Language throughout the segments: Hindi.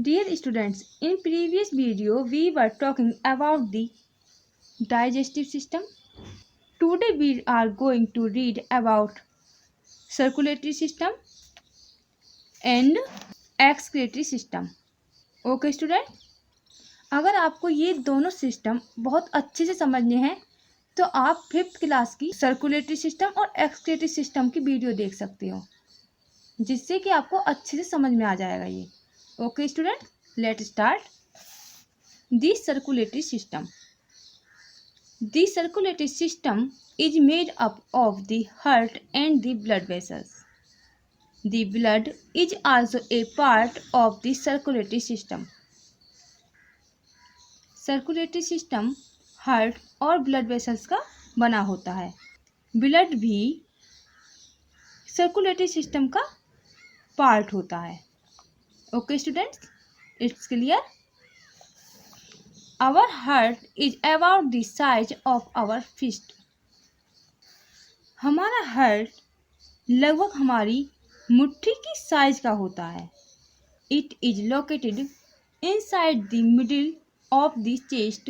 Dear students, in previous video we were talking about the digestive system. Today we are going to read about circulatory system and excretory system. Okay student, अगर आपको ये दोनों सिस्टम बहुत अच्छे से समझने हैं तो आप 5th क्लास की सर्कुलेटरी सिस्टम और एक्सक्रेटरी सिस्टम की वीडियो देख सकते हो, जिससे कि आपको अच्छे से समझ में आ जाएगा ये. Okay student, let start. The circulatory system. The circulatory system is made up of the heart and the blood vessels. The blood is also a part of the circulatory system. Circulatory system heart और ब्लड वेसल्स का बना होता है. ब्लड भी सर्कुलेटरी सिस्टम का पार्ट होता है. Okay students, it's clear. Our heart is about the size of our fist. हमारा हार्ट लगभग हमारी मुट्ठी की साइज का होता है. It is located inside the middle of the chest,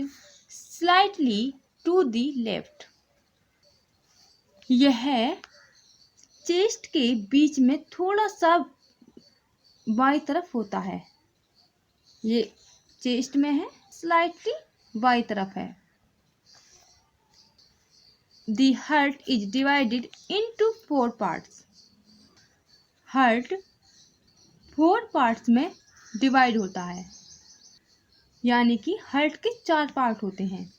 slightly to the left. यह चेस्ट के बीच में थोड़ा सा बाईं तरफ होता है. ये चेस्ट में है, स्लाइटली बाईं तरफ है. The heart is divided into 4 parts. Heart 4 parts में डिवाइड होता है, यानी कि हार्ट के 4 पार्ट होते हैं.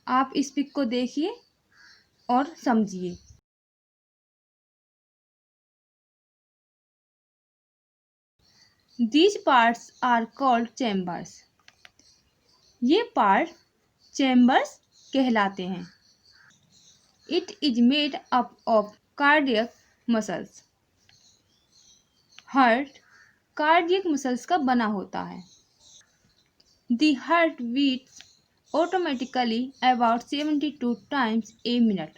आप इस पिक को देखिए और समझिए. These parts are called chambers. ये पार्ट चैम्बर्स कहलाते हैं. It is made up of cardiac muscles. Heart cardiac muscles का बना होता है. The heart beats automatically about 72 times a minute.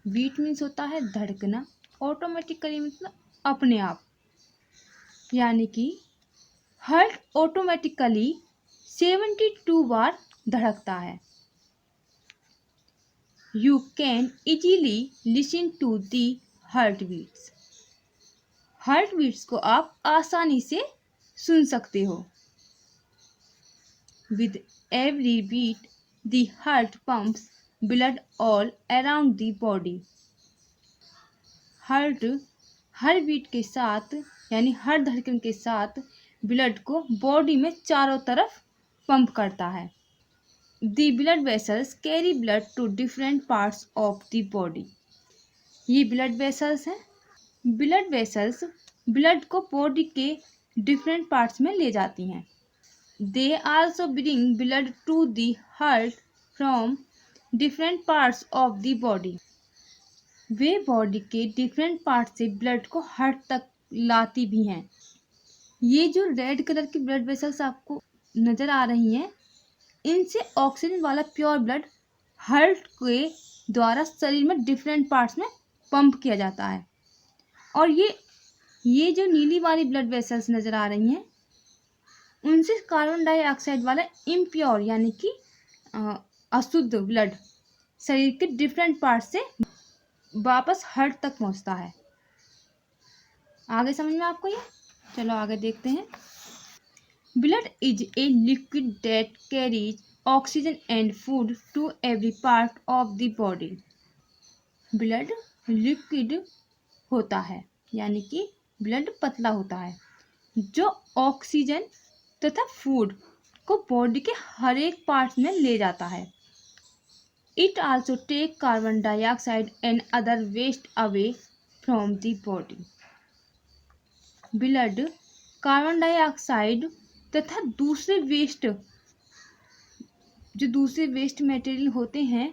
Beat means होता है धड़कना, ऑटोमेटिकली मतलब अपने आप, यानी कि हार्ट ऑटोमेटिकली 72 बार धड़कता है. You can easily listen to the heartbeats. Heartbeats को आप आसानी से सुन सकते हो. With every beat, the heart pumps blood all around the body. Heart हर बीट के साथ यानी हर धड़कन के साथ ब्लड को बॉडी में चारों तरफ पंप करता है. The blood vessels carry blood to different parts of the body. ये ब्लड वेसल्स हैं. ब्लड वेसल्स ब्लड को बॉडी के डिफरेंट पार्ट्स में ले जाती हैं. They also bring blood to the heart from different parts of the body. Way body के डिफरेंट पार्ट से ब्लड को हार्ट तक लाती भी हैं. ये जो रेड कलर की ब्लड वेसल्स आपको नज़र आ रही हैं, इनसे ऑक्सीजन वाला प्योर ब्लड हार्ट के द्वारा शरीर में डिफरेंट पार्ट्स में पंप किया जाता है. और ये जो नीली वाली ब्लड वेसल्स नज़र आ रही हैं, उनसे कार्बन डाइऑक्साइड वाला इम्प्योर यानी कि अशुद्ध ब्लड शरीर के डिफरेंट पार्ट से वापस हार्ट तक पहुंचता है. आगे समझ में आपको ये? चलो आगे देखते हैं. Blood is a liquid that carries oxygen and food to every part of the body. Blood liquid होता है, यानी कि ब्लड पतला होता है, जो ऑक्सीजन तथा फूड को बॉडी के हर एक पार्ट में ले जाता है. It also take carbon dioxide and other waste away from the body. Blood carbon dioxide तथा दूसरे वेस्ट मटेरियल होते हैं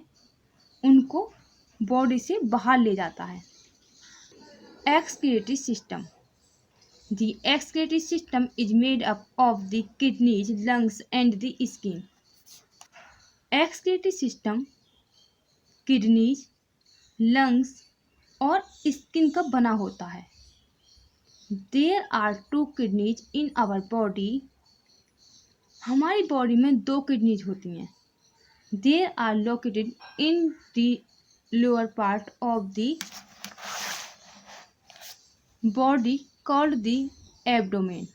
उनको बॉडी से बाहर ले जाता है. Excretory system. The excretory system is made up of the kidneys, lungs and the skin. Excretory system kidneys, lungs और स्किन का बना होता है. There are 2 kidneys in our body हमारी बॉडी में 2 किडनीज होती हैं। They are located in the lower part of the body called the abdomen.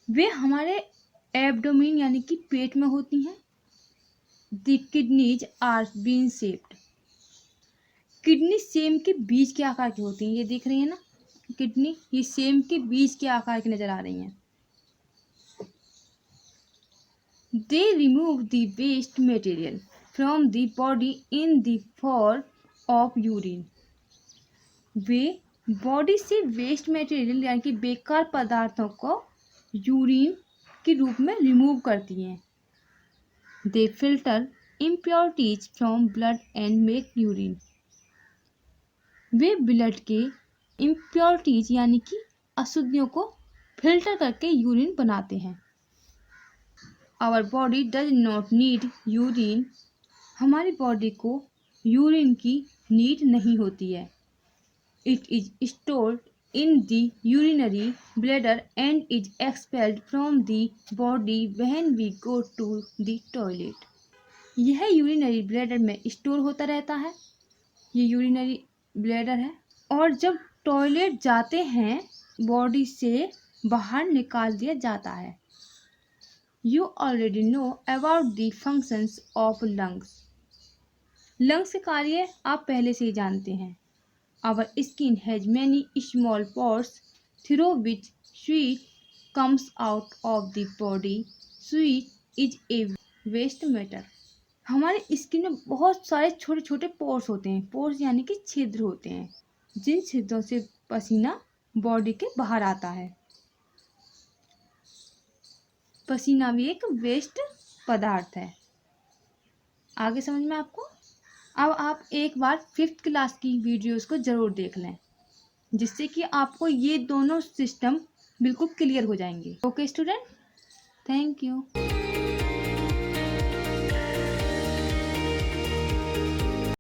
वे हमारे एब्डोमेन यानी कि पेट में होती हैं। The kidneys are bean shaped. Kidney same के बीज के आकार की होती हैं। ये देख रही है ना किडनी, ये सेम के बीज के आकार की नजर आ रही हैं। They remove the waste material from the body in the form of urine. Way body से वेस्ट मटेरियल यानी कि बेकार पदार्थों को यूरिन के रूप में रिमूव करती हैं। They filter impurities from blood and make urine. Way blood के इम्प्योरिटीज यानी कि अशुद्धियों को फिल्टर करके यूरिन बनाते हैं। Our body does not need urine. हमारी बॉडी को यूरिन की नीड नहीं होती है। It is stored in the urinary bladder and is expelled from the body when we go to the toilet. यह यूरिनरी ब्लैडर में स्टोर होता रहता है। ये यूरिनरी ब्लैडर है और जब टॉयलेट जाते हैं बॉडी से बाहर निकाल दिया जाता है। You already know about the functions of lungs. Lungs के कार्य आप पहले से ही जानते हैं। Our skin has many small pores through which sweat comes out of the body. Sweat is a waste matter. हमारे स्किन में बहुत सारे छोटे छोटे पोर्स होते हैं। पोर्स यानी कि छिद्र होते हैं, जिन छिद्रों से पसीना बॉडी के बाहर आता है। पसीना भी एक वेस्ट पदार्थ है। आगे समझ में आपको? अब आप एक बार 5th क्लास की वीडियोस को ज़रूर देख लें, जिससे कि आपको ये दोनों सिस्टम बिल्कुल क्लियर हो जाएंगे। Okay student, thank you.